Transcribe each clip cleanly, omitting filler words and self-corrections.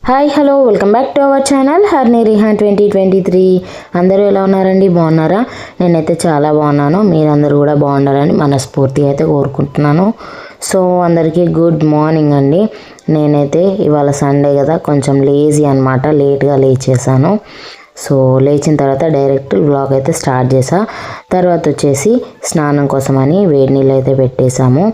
Hi hello welcome back to our channel Harni Rihan 2023. అందరూ ఎలా ఉన్నారండి? బాగున్నారా? నేనైతే చాలా బాగున్నాను. మీరందరూ కూడా బాగుండాలని మనస్ఫూర్తిగా అయితే కోరుకుంటున్నాను. సో అందరికీ గుడ్ మార్నింగ్ అండి. నేనైతే ఇవాళ సండే కదా, కొంచెం లేజీ అనమాట, లేట్గా లేచేసాను. సో లేచిన తర్వాత డైరెక్ట్ వ్లాగ్ అయితే స్టార్ట్ చేసా. తర్వాత వచ్చేసి స్నానం కోసమని వేడి నీళ్ళు అయితే పెట్టేశాము.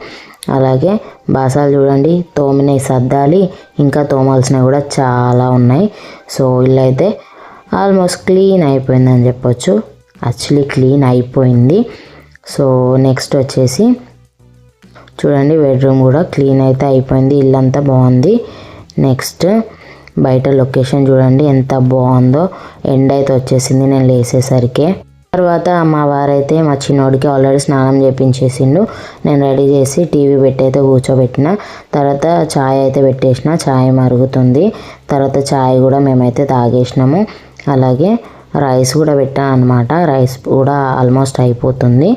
అలాగే బాసాలు చూడండి, తోమినవి సర్దాలి, ఇంకా తోమాల్సినవి కూడా చాలా ఉన్నాయి. సో ఇల్లు అయితే ఆల్మోస్ట్ క్లీన్ అయిపోయిందని చెప్పొచ్చు. యాక్చువల్లీ క్లీన్ అయిపోయింది. సో నెక్స్ట్ వచ్చేసి చూడండి, బెడ్రూమ్ కూడా క్లీన్ అయితే అయిపోయింది. ఇల్లంతా బాగుంది. నెక్స్ట్ బయట లొకేషన్ చూడండి ఎంత బాగుందో. ఎండ అయితే వచ్చేసింది నేను లేసేసరికి. తర్వాత మా వారైతే మా చిన్నోడికి ఆల్రెడీ స్నానం చేయించేసిండు. నేను రెడీ చేసి టీవీ పెట్టి అయితే కూర్చోబెట్టిన. తర్వాత ఛాయ్ అయితే పెట్టేసిన, ఛాయ్ మరుగుతుంది. తర్వాత ఛాయ్ కూడా మేమైతే తాగేసినాము. అలాగే రైస్ కూడా పెట్టాను అనమాట. రైస్ కూడా ఆల్మోస్ట్ అయిపోతుంది.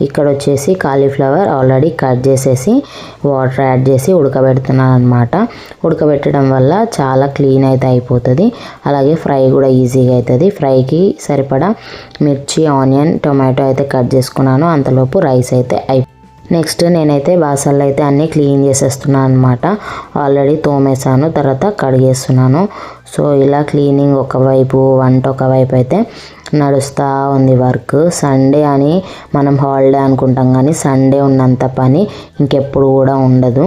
ఇక్కడ వచ్చేసి కాలీఫ్లవర్ ఆల్రెడీ కట్ చేసేసి వాటర్ యాడ్ చేసి ఉడకబెడుతున్నాను అనమాట. ఉడకబెట్టడం వల్ల చాలా క్లీన్ అయితే అయిపోతుంది. అలాగే ఫ్రై కూడా ఈజీగా అవుతుంది. ఫ్రైకి సరిపడా మిర్చి, ఆనియన్, టొమాటో అయితే కట్ చేసుకున్నాను. అంతలోపు రైస్ అయితే నెక్స్ట్ నేనైతే బాసల్లో అయితే అన్నీ క్లీన్ చేసేస్తున్నాను అనమాట. ఆల్రెడీ తోమేసాను, తర్వాత కడిగేస్తున్నాను. సో ఇలా క్లీనింగ్ ఒకవైపు, వంట ఒకవైపు అయితే నడుస్తూ ఉంది వర్క్. సండే అని మనం హాలిడే అనుకుంటాం, కానీ సండే ఉన్నంత పని ఇంకెప్పుడు కూడా ఉండదు.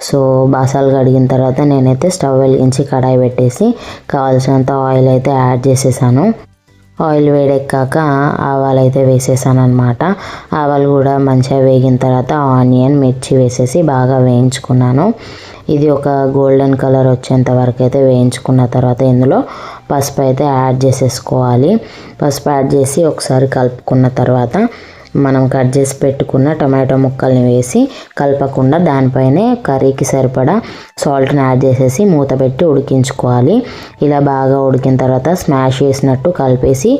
సో బాసాలు కడిగిన తర్వాత నేనైతే స్టవ్ వెలిగించి కడాయి పెట్టేసి కావాల్సినంత ఆయిల్ అయితే యాడ్ చేసేసాను. ఆయిల్ వేడెక్కాక ఆవాలు అయితే వేసేసాను అనమాట. ఆవాలు కూడా మంచిగా వేగిన తర్వాత ఆనియన్, మిర్చి వేసేసి బాగా వేయించుకున్నాను. ఇది ఒక గోల్డెన్ కలర్ వచ్చేంత వరకు అయితే వేయించుకున్న తర్వాత ఇందులో పసుపు అయితే యాడ్ చేసేసుకోవాలి. పసుపు యాడ్ చేసి ఒకసారి కలుపుకున్న తర్వాత మనం కట్ చేసి పెట్టుకున్న టమాటో ముక్కల్ని వేసి కలపకుండా దానిపైనే కర్రీకి సరిపడా సాల్ట్ని యాడ్ చేసేసి మూత పెట్టి ఉడికించుకోవాలి. ఇలా బాగా ఉడికిన తర్వాత స్మాష్ చేసినట్టు కలిపేసి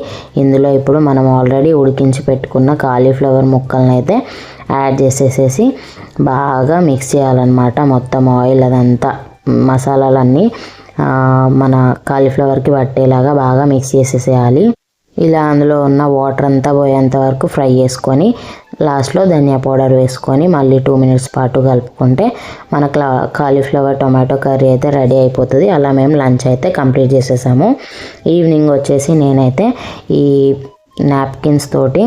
ఇందులో ఇప్పుడు మనం ఆల్రెడీ ఉడికించి పెట్టుకున్న కాలీఫ్లవర్ ముక్కల్ని అయితే యాడ్ చేసేసేసి బాగా మిక్స్ చేయాలన్నమాట. మొత్తం ఆయిల్ అదంతా మసాలాలన్నీ మన కాలీఫ్లవర్కి పట్టేలాగా బాగా మిక్స్ చేసేసేయాలి. ఇలా అందులో ఉన్న వాటర్ అంతా పోయేంత వరకు ఫ్రై చేసుకొని లాస్ట్లో ధనియా పౌడర్ వేసుకొని మళ్ళీ 2 మినిట్స్ పాటు కలుపుకుంటే మన కాలీఫ్లవర్ టొమాటో కర్రీ అయితే రెడీ అయిపోతుంది. అలా మేము లంచ్ అయితే కంప్లీట్ చేసేసాము. ఈవినింగ్ వచ్చేసి నేనైతే ఈ నాప్కిన్స్ తోటి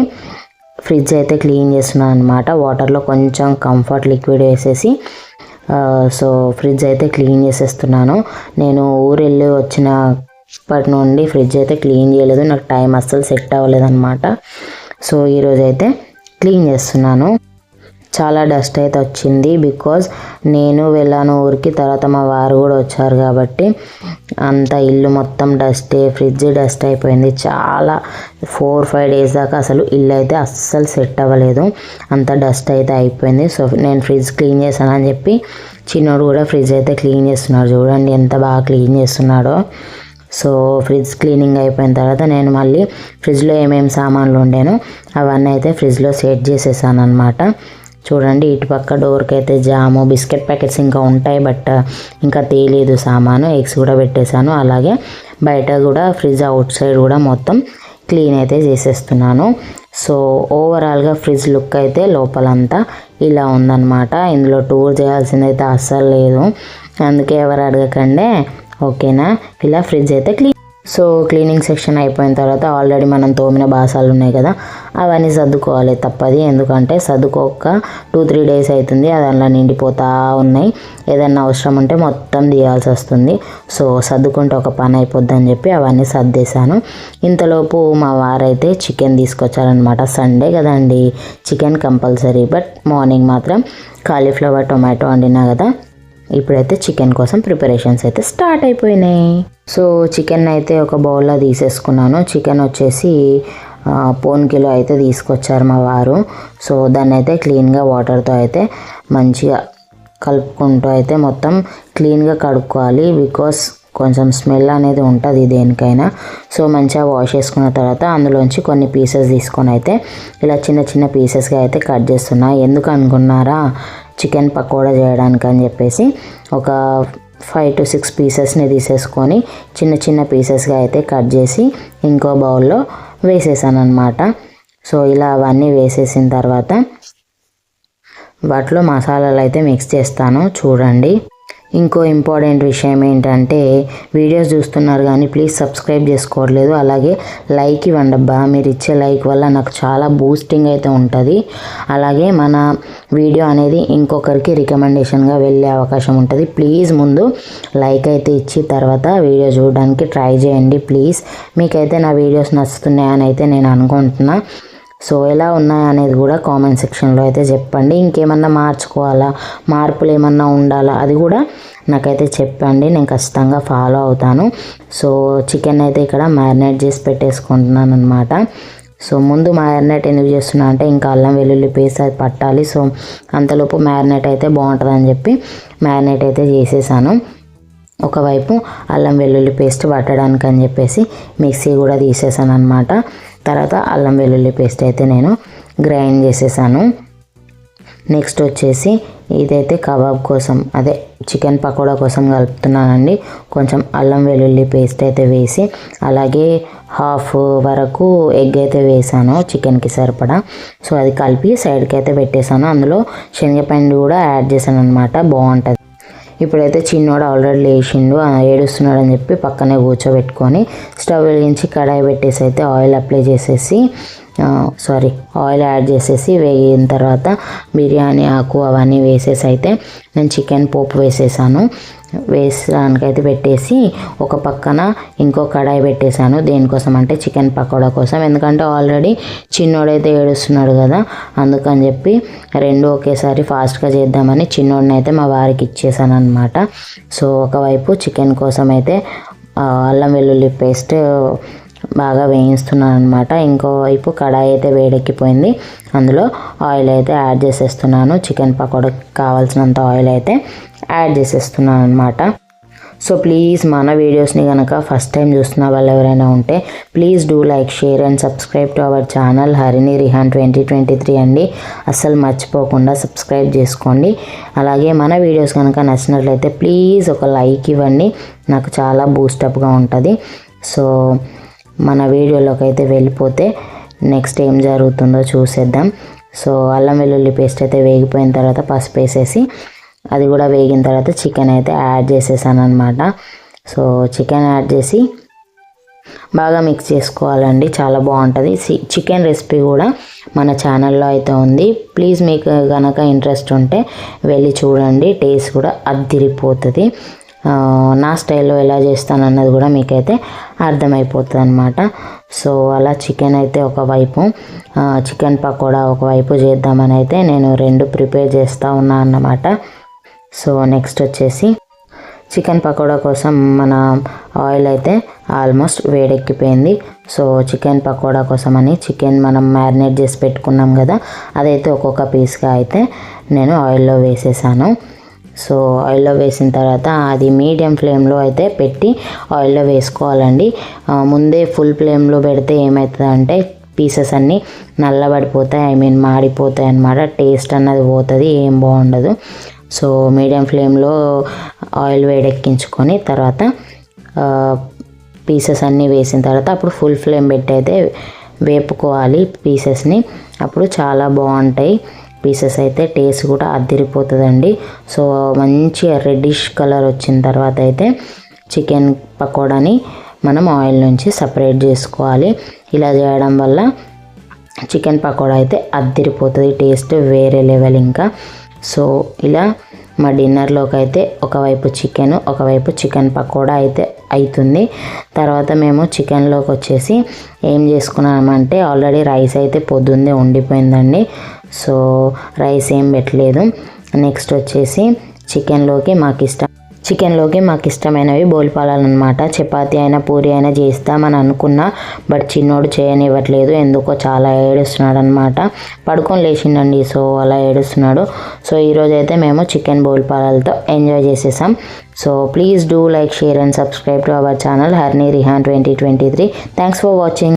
ఫ్రిడ్జ్ అయితే క్లీన్ చేస్తున్నాను అనమాట. వాటర్లో కొంచెం కంఫర్ట్ లిక్విడ్ వేసేసి సో ఫ్రిడ్జ్ అయితే క్లీన్ చేసేస్తున్నాను. నేను ఊరు వెళ్ళి వచ్చినప్పటి నుండి ఫ్రిడ్జ్ అయితే క్లీన్ చేయలేదు. నాకు టైం అస్సలు సెట్ అవ్వలేదు అనమాట. సో ఈరోజు అయితే క్లీన్ చేస్తున్నాను. చాలా డస్ట్ అయితే వచ్చింది, బికాజ్ నేను వెళ్ళాను ఊరికి, తర్వాత మా వారు కూడా వచ్చారు కాబట్టి అంత ఇల్లు మొత్తం డస్టే, ఫ్రిడ్జ్ డస్ట్ అయిపోయింది. చాలా 4-5 డేస్ దాకా అసలు ఇల్లు అయితే అస్సలు సెట్ అవ్వలేదు, అంత డస్ట్ అయితే అయిపోయింది. సో నేను ఫ్రిడ్జ్ క్లీన్ చేశానని చెప్పి చిన్నోడు కూడా ఫ్రిడ్జ్ అయితే క్లీన్ చేస్తున్నాడు. చూడండి ఎంత బాగా క్లీన్ చేస్తున్నాడో. సో ఫ్రిడ్జ్ క్లీనింగ్ అయిపోయిన తర్వాత నేను మళ్ళీ ఫ్రిడ్జ్లో ఏమేమి సామాన్లు ఉండేనో అవన్నీ అయితే ఫ్రిడ్జ్లో సెట్ చేసేసాను అనమాట. చూడండి, ఇటుపక్క డోర్కి అయితే జాము, బిస్కెట్ ప్యాకెట్స్ ఇంకా ఉంటాయి, బట్ ఇంకా తేలేదు సామాను. ఎగ్స్ కూడా పెట్టేశాను. అలాగే బయట కూడా ఫ్రిడ్జ్ అవుట్ సైడ్ కూడా మొత్తం క్లీన్ అయితే చేసేస్తున్నాను. సో ఓవరాల్గా ఫ్రిడ్జ్ లుక్ అయితే లోపలంతా ఇలా ఉందన్నమాట. ఇందులో టూర్ చేయాల్సిందైతే అస్సలు లేదు, అందుకే ఎవరు అడగకండి, ఓకేనా. ఇలా ఫ్రిడ్జ్ అయితే సో క్లీనింగ్ సెక్షన్ అయిపోయిన తర్వాత ఆల్రెడీ మనం తోమిన బాసాలు ఉన్నాయి కదా, అవన్నీ సర్దుకోవాలి తప్పది. ఎందుకంటే సర్దుకోక 2-3 డేస్ అవుతుంది, అది అలా నిండిపోతూ ఉన్నాయి. ఏదన్నా అవసరం ఉంటే మొత్తం తీయాల్సి వస్తుంది. సో సర్దుకుంటే ఒక పని అయిపోద్ది అని చెప్పి అవన్నీ సర్దేశాను. ఇంతలోపు మా వారైతే చికెన్ తీసుకొచ్చారనమాట. సండే కదండి, చికెన్ కంపల్సరీ. బట్ మార్నింగ్ మాత్రం కాలీఫ్లవర్ టొమాటో వండినా కదా, ఇప్పుడైతే చికెన్ కోసం ప్రిపరేషన్స్ అయితే స్టార్ట్ అయిపోయినాయి. సో చికెన్ అయితే ఒక బౌల్లో తీసేసుకున్నాను. చికెన్ వచ్చేసి 1 కిలో అయితే తీసుకొచ్చారు మా వారు. సో దాన్ని అయితే క్లీన్గా వాటర్తో అయితే మంచిగా కలుపుకుంటూ అయితే మొత్తం క్లీన్గా కడుక్కోవాలి, బికాస్ కొంచెం స్మెల్ అనేది ఉంటుంది దేనికైనా. సో మంచిగా వాష్ చేసుకున్న తర్వాత అందులోంచి కొన్ని పీసెస్ తీసుకొని అయితే ఇలా చిన్న చిన్న పీసెస్గా అయితే కట్ చేస్తున్నా. ఎందుకు అనుకున్నారా, చికెన్ పకోడా చేయడానికి అని చెప్పేసి ఒక 5 to 6 పీసెస్ని తీసేసుకొని చిన్న చిన్న పీసెస్గా అయితే కట్ చేసి ఇంకో బౌల్లో వేసేసాను అనమాట. సో ఇలా అవన్నీ వేసేసిన తర్వాత వాటిలో మసాలాలు అయితే మిక్స్ చేస్తాను, చూడండి. ఇంకో ఇంపార్టెంట్ విషయం ఏంటంటే వీడియోస్ చూస్తున్నారు కానీ ప్లీజ్ సబ్స్క్రైబ్ చేసుకోవట్లేదు. అలాగే లైక్ ఇవ్వండి అబ్బా, మీరు ఇచ్చే లైక్ వల్ల నాకు చాలా బూస్టింగ్ అయితే ఉంటుంది. అలాగే మన వీడియో అనేది ఇంకొకరికి రికమెండేషన్గా వెళ్ళే అవకాశం ఉంటుంది. ప్లీజ్ ముందు లైక్ అయితే ఇచ్చి తర్వాత వీడియో చూడడానికి ట్రై చేయండి ప్లీజ్. మీకైతే నా వీడియోస్ నచ్చుతున్నాయని అయితే నేను అనుకుంటున్నా. సో ఎలా ఉన్నాయనేది కూడా కామెంట్ సెక్షన్లో అయితే చెప్పండి. ఇంకేమన్నా మార్చుకోవాలా, మార్పులు ఏమన్నా ఉండాలా అది కూడా నాకైతే చెప్పండి, నేను ఖచ్చితంగా ఫాలో అవుతాను. సో చికెన్ అయితే ఇక్కడ మ్యారినేట్ చేసి పెట్టేసుకుంటున్నాను అనమాట. సో ముందు మ్యారినేట్ ఎందుకు చేస్తున్నా అంటే ఇంకా అల్లం వెల్లుల్లి పేస్ట్ అది పట్టాలి. సో అంతలోపు మ్యారినేట్ అయితే బాగుంటుందని చెప్పి మ్యారినేట్ అయితే చేసేసాను. ఒకవైపు అల్లం వెల్లుల్లి పేస్ట్ పట్టడానికి అని చెప్పేసి మిక్సీ కూడా తీసేసాను అనమాట. తర్వాత అల్లం వెల్లుల్లి పేస్ట్ అయితే నేను గ్రైండ్ చేసేసాను. నెక్స్ట్ వచ్చేసి ఇదైతే కబాబ్ కోసం, అదే చికెన్ పకోడా కోసం కలుపుతున్నానండి. కొంచెం అల్లం వెల్లుల్లి పేస్ట్ అయితే వేసి అలాగే హాఫ్ వరకు ఎగ్ అయితే వేసాను చికెన్కి సరిపడా. సో అది కలిపి సైడ్కి అయితే పెట్టేశాను. అందులో శనగపిండి కూడా యాడ్ చేశాను అనమాట, బాగుంటుంది. ఇప్పుడైతే చిన్నోడు ఆల్రెడీ లేచిండు, ఏడుస్తున్నాడు అని చెప్పి పక్కనే కూర్చోబెట్టుకొని స్టవ్ వెలిగించి కడాయి పెట్టేసి అయితే ఆయిల్ అప్లై చేసేసి ఆయిల్ యాడ్ చేసేసి వేగిన తర్వాత బిర్యానీ ఆకు అవన్నీ వేసేసి అయితే నేను చికెన్ పోపు వేసేసాను. వేసడానికైతే పెట్టేసి ఒక పక్కన ఇంకో కడాయి పెట్టేశాను. దేనికోసం అంటే చికెన్ పకోడా కోసం. ఎందుకంటే ఆల్రెడీ చిన్నోడైతే ఏడుస్తున్నాడు కదా, అందుకని చెప్పి రెండు ఒకేసారి ఫాస్ట్గా చేద్దామని చిన్నోడిని అయితే మా వారికి ఇచ్చేసాను అనమాట. సో ఒకవైపు చికెన్ కోసం అయితే అల్లం వెల్లుల్లి పేస్ట్ బాగా వేయిస్తున్నాను అనమాట. ఇంకోవైపు కడాయి అయితే వేడెక్కిపోయింది, అందులో ఆయిల్ అయితే యాడ్ చేసేస్తున్నాను. చికెన్ పకోడాకి కావాల్సినంత ఆయిల్ అయితే యాడ్ చేసేస్తున్నాను అనమాట. సో ప్లీజ్ మన వీడియోస్ని కనుక ఫస్ట్ టైం చూస్తున్న వాళ్ళు ఎవరైనా ఉంటే please do like, share and subscribe to our channel Harini Rehan 2023 అండి. అస్సలు మర్చిపోకుండా సబ్స్క్రైబ్ చేసుకోండి. అలాగే మన వీడియోస్ కనుక నచ్చినట్లయితే ప్లీజ్ ఒక లైక్ ఇవ్వండి, నాకు చాలా బూస్టప్గా ఉంటుంది. సో మన వీడియోలోకి అయితే వెళ్ళిపోతే నెక్స్ట్ ఏం జరుగుతుందో చూసేద్దాం. సో అల్లం వెల్లుల్లి పేస్ట్ అయితే వేగిపోయిన తర్వాత పసుపు వేసేసి అది కూడా వేగిన తర్వాత చికెన్ అయితే యాడ్ చేసేసాను అనమాట. సో చికెన్ యాడ్ చేసి బాగా మిక్స్ చేసుకోవాలండి, చాలా బాగుంటుంది. చికెన్ రెసిపీ కూడా మన ఛానల్లో అయితే ఉంది. ప్లీజ్ మీకు కనుక ఇంట్రెస్ట్ ఉంటే వెళ్ళి చూడండి, టేస్ట్ కూడా అద్దిరిపోతుంది. నా స్టైల్లో ఎలా చేస్తాను అన్నది కూడా మీకైతే అర్థమైపోతుంది అనమాట. సో అలా చికెన్ అయితే ఒకవైపు, చికెన్ పకోడా ఒకవైపు చేద్దామని అయితే నేను రెండు ప్రిపేర్ చేస్తూ ఉన్నాను అన్నమాట. సో నెక్స్ట్ వచ్చేసి చికెన్ పకోడా కోసం మన ఆయిల్ అయితే ఆల్మోస్ట్ వేడెక్కిపోయింది. సో చికెన్ పకోడా కోసం అని చికెన్ మనం మ్యారినేట్ చేసి పెట్టుకున్నాం కదా, అదైతే ఒక్కొక్క పీస్గా అయితే నేను ఆయిల్లో వేసేసాను. సో ఆయిల్లో వేసిన తర్వాత అది మీడియం ఫ్లేమ్లో అయితే పెట్టి ఆయిల్లో వేసుకోవాలండి. ముందే ఫుల్ ఫ్లేమ్లో పెడితే ఏమవుతుందంటే పీసెస్ అన్నీ నల్లబడిపోతాయి, మాడిపోతాయి అన్నమాట. టేస్ట్ అన్నది పోతుంది, ఏం బాగుండదు. సో మీడియం ఫ్లేమ్లో ఆయిల్ వేడెక్కించుకొని తర్వాత పీసెస్ అన్నీ వేసిన తర్వాత అప్పుడు ఫుల్ ఫ్లేమ్ పెట్టి అయితే వేపుకోవాలి పీసెస్ని. అప్పుడు చాలా బాగుంటాయి పీసెస్ అయితే, టేస్ట్ కూడా అద్దిరిపోతుందండి. సో మంచిగా రెడ్డిష్ కలర్ వచ్చిన తర్వాత అయితే చికెన్ పకోడాని మనం ఆయిల్ నుంచి సపరేట్ చేసుకోవాలి. ఇలా చేయడం వల్ల చికెన్ పకోడా అయితే అద్దిరిపోతుంది, టేస్ట్ వేరే లెవెల్ ఇంకా. సో ఇలా మా డిన్నర్లోకి అయితే ఒకవైపు చికెన్, ఒకవైపు చికెన్ పకోడా అయితే అవుతుంది. తర్వాత మేము చికెన్లోకి వచ్చేసి ఏం చేసుకున్నామంటే ఆల్రెడీ రైస్ అయితే పొద్దున్నే ఉండిపోయిందండి. సో రైస్ ఏం పెట్టలేదు. నెక్స్ట్ వచ్చేసి చికెన్లోకి మాకు ఇష్టమైనవి బోల్పాలన్నమాట. చపాతీ అయినా పూరి అయినా చేస్తామని అనుకున్నా, బట్ చిన్నోడు చేయనివ్వట్లేదు, ఎందుకో చాలా ఏడుస్తున్నాడు అనమాట. పడుకొని లేచిండండి, సో అలా ఏడుస్తున్నాడు. సో ఈరోజు అయితే మేము చికెన్ బోల్పాలతో ఎంజాయ్ చేసేసాం. So please do like, share and subscribe to our channel Harini Rehan 2023. Thanks for watching.